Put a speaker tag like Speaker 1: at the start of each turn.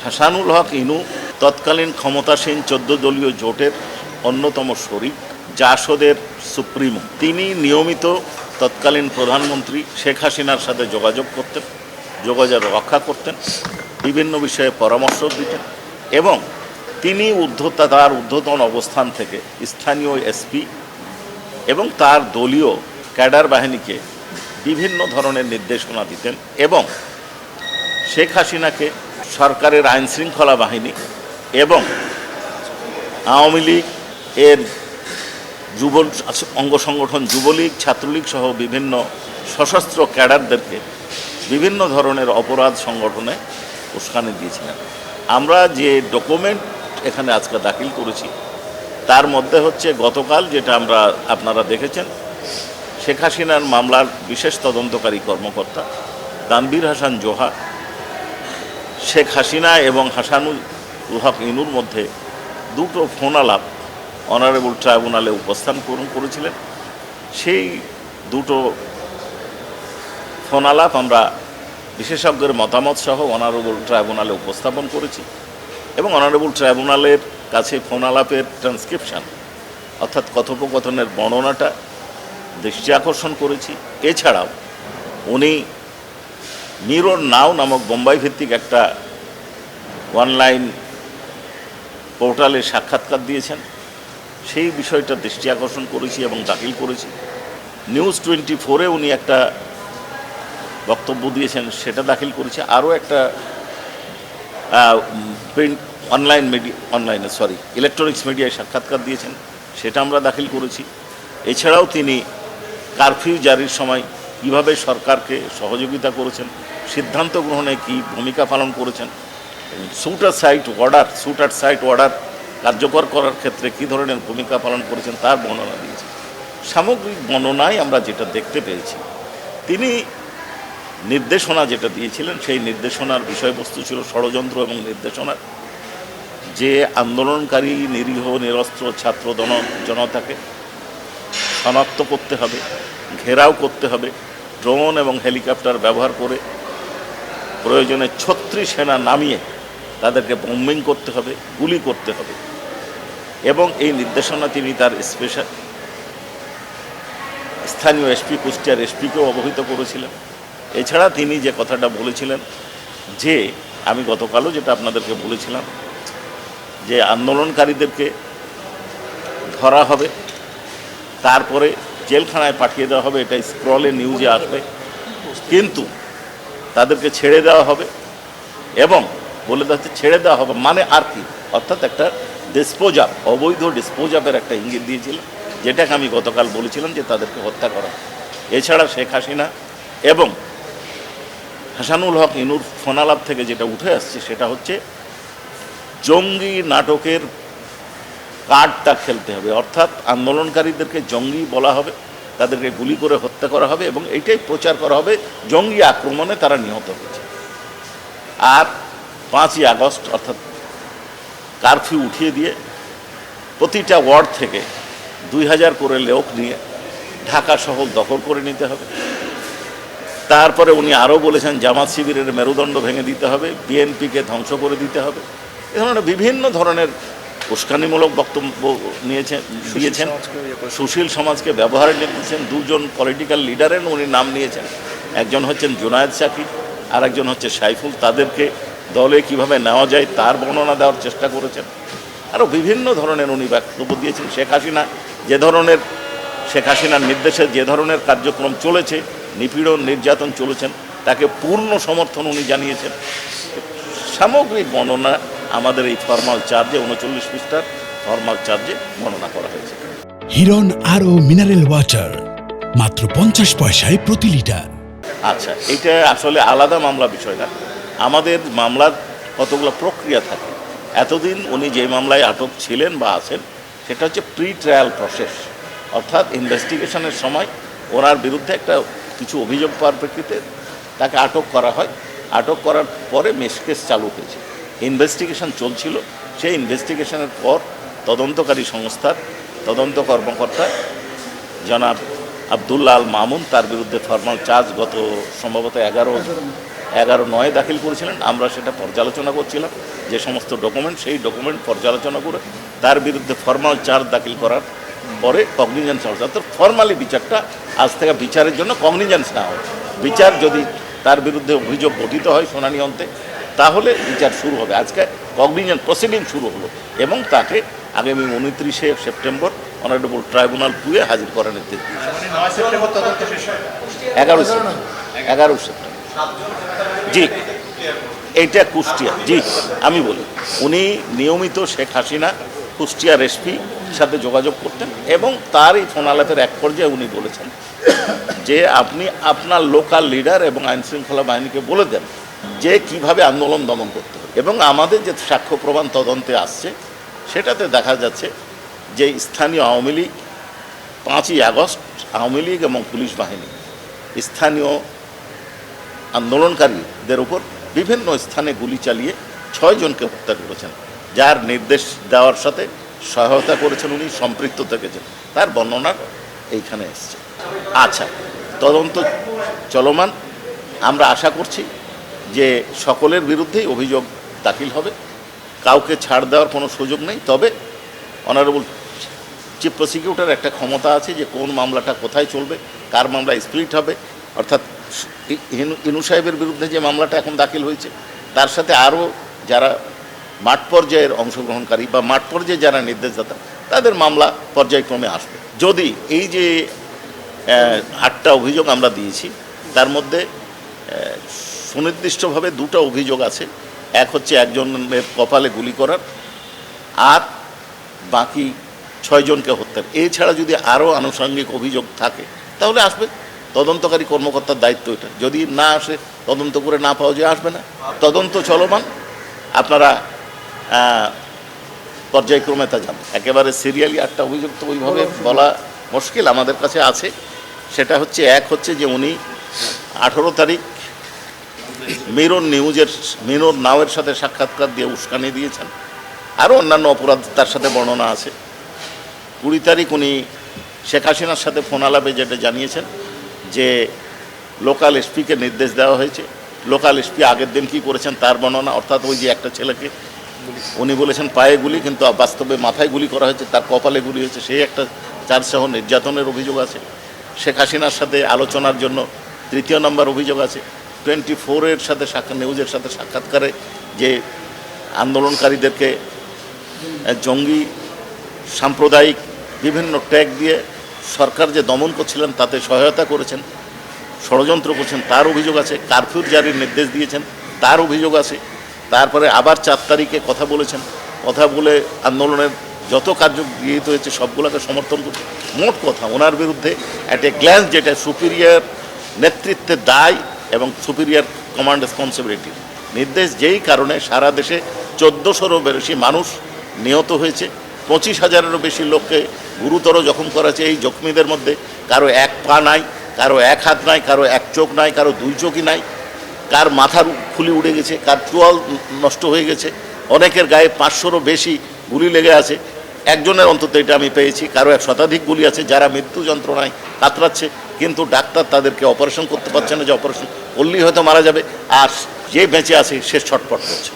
Speaker 1: হাসানুল হক ইনু তৎকালীন ক্ষমতাসীন 14 দলীয় জোটের অন্যতম শরিক, জাসদের সুপ্রিমো। তিনি নিয়মিত তৎকালীন প্রধানমন্ত্রী শেখ হাসিনার সাথে যোগাযোগ করতেন, যোগাযোগ রক্ষা করতেন, বিভিন্ন বিষয়ে পরামর্শ দিতেন এবং তিনি তার ঊর্ধ্বতন অবস্থান থেকে স্থানীয় এসপি এবং তার দলীয় ক্যাডার বাহিনীকে বিভিন্ন ধরনের নির্দেশনা দিতেন এবং শেখ হাসিনাকে সরকারের আইনশৃঙ্খলা বাহিনী এবং আওয়ামী লীগ এর যুব অঙ্গ সংগঠন যুবলীগ, ছাত্রলীগ সহ বিভিন্ন সশস্ত্র ক্যাডারদেরকে বিভিন্ন ধরনের অপরাধ সংগঠনে উস্কানি দিয়েছিলেন। আমরা যে ডকুমেন্ট এখানে আজকে দাখিল করেছি তার মধ্যে হচ্ছে গতকাল যেটা আপনারা দেখেছেন, শেখ হাসিনার মামলার বিশেষ তদন্তকারী কর্মকর্তা তানভীর হাসান জোহা শেখ হাসিনা এবং হাসানুল হক ইনুর মধ্যে দুটো ফোনালাপ অনারেবল ট্রাইব্যুনালে উপস্থাপন করেছিলেন। সেই দুটো ফোনালাপ আমরা বিশেষজ্ঞের মতামত সহ অনারেবল ট্রাইব্যুনালে উপস্থাপন করেছি এবং অনারেবল ট্রাইব্যুনালের কাছে ফোনালাপের ট্রান্সক্রিপশন অর্থাৎ কথোপকথনের বর্ণনাটা দৃষ্টি আকর্ষণ করেছি। এছাড়াও উনি মিরর নাও নামক বোম্বাই ভিত্তিক একটা অনলাইন পোর্টালে সাক্ষাৎকার দিয়েছেন, সেই বিষয়টা দৃষ্টি আকর্ষণ করেছি এবং দাখিল করেছি। নিউজ 24-এ উনি একটা বক্তব্য দিয়েছেন, সেটা দাখিল করেছি। আরও একটা প্রিন্ট ইলেকট্রনিক্স মিডিয়ায় সাক্ষাৎকার দিয়েছেন, সেটা আমরা দাখিল করেছি। এছাড়াও তিনি কারফিউ জারির সময় কীভাবে সরকারকে সহযোগিতা করেছেন, সিদ্ধান্ত গ্রহণে কী ভূমিকা পালন করেছেন, স্যুট অ্যাট সাইট অর্ডার কার্যকর করার ক্ষেত্রে কী ধরনের ভূমিকা পালন করেছেন তার বর্ণনা দিয়েছেন। সামগ্রিক বর্ণনায় আমরা যেটা দেখতে পেয়েছি, তিনি নির্দেশনা যেটা দিয়েছিলেন সেই নির্দেশনার বিষয়বস্তু ছিল ষড়যন্ত্র এবং নির্দেশনার, যে আন্দোলনকারী নিরীহ নিরস্ত্র ছাত্র জনতাকে শনাক্ত করতে হবে, ঘেরাও করতে হবে, ড্রোন এবং হেলিকপ্টার ব্যবহার করে প্রয়োজনে 36 সেনা নামিয়ে তাদেরকে বোম্বিং করতে হবে, গুলি করতে হবে এবং এই নির্দেশনা তিনি তার স্থানীয় এসপি, কুষ্টিয়ার এসপিকেও অবহিত করেছিলেন। এছাড়া তিনি যে কথাটা বলেছিলেন যে, আমি গতকালও যেটা আপনাদেরকে বলেছিলাম, যে আন্দোলনকারীদেরকে ধরা হবে, তারপরে জেলখানায় পাঠিয়ে দেওয়া হবে, এটা স্ক্রলে নিউজে আসবে, কিন্তু তাদেরকে ছেড়ে দেওয়া হবে এবং বলে দেওয়া ছেড়ে দেওয়া হবে মানে আর কি, অর্থাৎ একটা ডিসপোজাপ, অবৈধ ডিসপোজাপের একটা ইঙ্গিত দিয়েছিলেন, যেটাকে আমি গতকাল বলেছিলাম যে তাদেরকে হত্যা করা। এছাড়া শেখ হাসিনা এবং হাসানুল হক ইনুর ফোনালাপ থেকে যেটা উঠে আসছে সেটা হচ্ছে জঙ্গি নাটকের কার্ডটা খেলতে হবে, অর্থাৎ আন্দোলনকারীদেরকে জঙ্গি বলা হবে, তাদেরকে গুলি করে হত্যা করা হবে এবং এইটাই প্রচার করা হবে জঙ্গি আক্রমণে তারা নিহত হয়েছে। আর 5ই আগস্ট অর্থাৎ কারফিউ উঠিয়ে দিয়ে প্রতিটা ওয়ার্ড থেকে 2000 করে লোক নিয়ে ঢাকা শহর দখল করে নিতে হবে। তারপরে উনি আরও বলেছেন জামাত শিবিরের মেরুদণ্ড ভেঙে দিতে হবে, বিএনপিকে ধ্বংস করে দিতে হবে। এ ধরনের বিভিন্ন ধরনের উস্কানিমূলক বক্তব্য দিয়েছেন। সুশীল সমাজকে ব্যবহারে নিয়েছেন। 2জন পলিটিক্যাল লিডারের উনি নাম নিয়েছেন, একজন হচ্ছেন জুনায়েদ সাকিব আর একজন হচ্ছে সাইফুল। তাদেরকে দলে কিভাবে নেওয়া যায় তার বর্ণনা দেওয়ার চেষ্টা করেছেন। আরও বিভিন্ন ধরনের উনি বক্তব্য দিয়েছেন। শেখ হাসিনার নির্দেশে যে ধরনের কার্যক্রম চলেছে, নিপীড়ন নির্যাতন চলেছেন, তাকে পূর্ণ সমর্থন উনি জানিয়েছেন। সামগ্রিক বর্ণনা আমাদের এই ফরমাল চার্জে 39 পৃষ্ঠার ফরমাল চার্জে বর্ণনা করা হয়েছে।
Speaker 2: হিরন আরও মিনারেল ওয়াটার মাত্র 50 পয়সায় প্রতি লিটার।
Speaker 1: আচ্ছা, এটা আসলে আলাদা মামলা বিষয় না, আমাদের মামলার কতগুলো প্রক্রিয়া থাকে। এতদিন উনি যে মামলায় আটক ছিলেন বা আছেন সেটা হচ্ছে প্রি ট্রায়াল প্রসেস, অর্থাৎ ইনভেস্টিগেশনের সময় ওনার বিরুদ্ধে একটা কিছু অভিযোগ পাওয়ার প্রেক্ষিতে তাকে আটক করা হয়। আটক করার পরে কেস চালু হয়েছে, ইনভেস্টিগেশন চলছিল। সেই ইনভেস্টিগেশনের পর তদন্তকারী সংস্থার তদন্ত কর্মকর্তা জনাব আবদুল্লাহ আল মামুন তার বিরুদ্ধে ফরমাল চার্জ গত সম্ভবত 11/9 দাখিল করেছিলেন। আমরা সেটা পর্যালোচনা করছিলাম, যে সমস্ত ডকুমেন্ট, সেই ডকুমেন্ট পর্যালোচনা করে তার বিরুদ্ধে ফর্মাল চার্জ দাখিল করার পরে কগনিজেন্স অর্থাৎ ফর্মালি বিচারটা আজ থেকে বিচারের জন্য কগনিজেন্স না হয়। বিচার যদি তার বিরুদ্ধে অভিযোগ গঠিত হয় শুনানি অন্তে, তাহলে বিচার শুরু হবে। আজকে কগনিজেন্স প্রসিডিং শুরু হলো এবং তাকে আগামী 29শে সেপ্টেম্বর অনারেবল ট্রাইব্যুনাল 2-এ হাজির করার নির্দেশ দিয়েছে। 11 সেপ্টেম্বর। জি, এইটা কুষ্টিয়া। জি, আমি বলি, উনি নিয়মিত শেখ হাসিনা কুষ্টিয়ার এসপি সাথে যোগাযোগ করতেন এবং তারই ফোন আলাপের এক পর্যায়ে উনি বলেছেন যে আপনি আপনার লোকাল লিডার এবং আইনশৃঙ্খলা বাহিনীকে বলে দেন যে কিভাবে আন্দোলন দমন করতে হবে। এবং আমাদের যে সাক্ষ্য প্রমাণ তদন্তে আসছে সেটাতে দেখা যাচ্ছে যে স্থানীয় আওয়ামী লীগ 5ই আগস্ট আওয়ামী লীগ এবং পুলিশ বাহিনী স্থানীয় আন্দোলনকারীদের উপর বিভিন্ন স্থানে গুলি চালিয়ে 6 জনকে হত্যা করেছেন, যার নির্দেশ দেওয়ার সাথে সহায়তা করেছেন উনি, সম্পৃক্ত থেকেছেন, তার বর্ণনা এইখানে এসছে। আচ্ছা, তদন্ত চলমান। আমরা আশা করছি যে সকলের বিরুদ্ধেই অভিযোগ দাখিল হবে, কাউকে ছাড় দেওয়ার কোনো সুযোগ নেই। তবে অনারেবল চিফ প্রসিকিউটর একটা ক্ষমতা আছে যে কোন মামলাটা কোথায় চলবে, কার মামলা স্প্লিট হবে। অর্থাৎ ইনু সাহেবের বিরুদ্ধে যে মামলাটা এখন দাখিল হয়েছে তার সাথে আরও যারা মাঠ পর্যায়ের অংশগ্রহণকারী বা মাঠ পর্যায়ে যারা নির্দেশদাতা, তাদের মামলা পর্যায়ক্রমে আসবে। যদি এই যে 8টা অভিযোগ আমরা দিয়েছি তার মধ্যে সুনির্দিষ্টভাবে 2টা অভিযোগ আছে। এক হচ্ছে একজনের কপালে গুলি করার, আর বাকি 6 জনকে হত্যার। এছাড়া যদি আরও আনুষঙ্গিক অভিযোগ থাকে তাহলে আসবে। তদন্তকারী কর্মকর্তার দায়িত্ব এটা। যদি না আসে, তদন্ত করে না পাওয়া যায়, আসবে না। তদন্ত চলমান, আপনারা পর্যায়ক্রমে তা জানেন। একেবারে সিরিয়ালি 8টা অভিযোগ তো ওইভাবে বলা মুশকিল। আমাদের কাছে আছে, সেটা হচ্ছে এক হচ্ছে যে উনি 18 তারিখ মিরর নাওয়ের সাথে সাক্ষাৎকার দিয়ে উস্কানি দিয়েছেন। আরও অন্যান্য অপরাধ তার সাথে বর্ণনা আছে। 20 তারিখ উনি শেখ হাসিনার সাথে ফোন আলাপে যেটা জানিয়েছেন যে লোকাল এসপিকে নির্দেশ দেওয়া হয়েছে। লোকাল এসপি আগের দিন কী করেছেন তার বর্ণনা, অর্থাৎ ওই যে একটা ছেলেকে উনি বলেছেন পায়ে গুলি, কিন্তু বাস্তবে মাথায় গুলি করা হয়েছে, তার কপালে গুলি হয়েছে, সেই একটা চার্জসহ নির্যাতনের অভিযোগ আছে। শেখ হাসিনার সাথে আলোচনার জন্য 3য় নম্বর অভিযোগ আছে। 24-এর সাথে নিউজের সাথে সাক্ষাৎকারে যে আন্দোলনকারীদেরকে জঙ্গি, সাম্প্রদায়িক বিভিন্ন ট্যাগ দিয়ে সরকার যে দমন করছিলেন তাতে সহায়তা করেছেন, ষড়যন্ত্র করছেন, তার অভিযোগ আছে। কারফিউ জারির নির্দেশ দিয়েছেন, তার অভিযোগ আছে। তারপরে আবার 4 তারিখে কথা বলেছেন, কথা বলে আন্দোলনের যত কার্য গৃহীত হয়েছে সবগুলোকে সমর্থন করছে। মোট কথা ওনার বিরুদ্ধে অ্যাট এ গ্ল্যান্স যেটা সুপিরিয়র নেতৃত্বের দায় এবং সুপিরিয়র কমান্ড রেসপন্সিবিলিটি নির্দেশ, যেই কারণে সারা দেশে 1400-রও বেশি মানুষ নিহত হয়েছে, 25,000-এরও বেশি লোককে গুরুতর জখম করা হয়েছে। এই জখমীদের মধ্যে কারো 1 পা নাই, কারো 1 হাত নাই, কারো 1 চোখ নাই, কারো 2 চোখই নাই, কার মাথার খুলি উড়ে গেছে, কার চোয়াল নষ্ট হয়ে গেছে, অনেকের গায়ে 500-রও বেশি গুলি লেগে আছে। একজনের অন্তত এটা আমি পেয়েছি, কারো 1 শতাধিক গুলি আছে, যারা মৃত্যু যন্ত্রণায় কাতরাচ্ছে, কিন্তু ডাক্তার তাদেরকে অপারেশন করতে পারছে না, যে অপারেশন করলেই হয়তো মারা যাবে, আর যে বেঁচে আছে সে ছটফট করছে।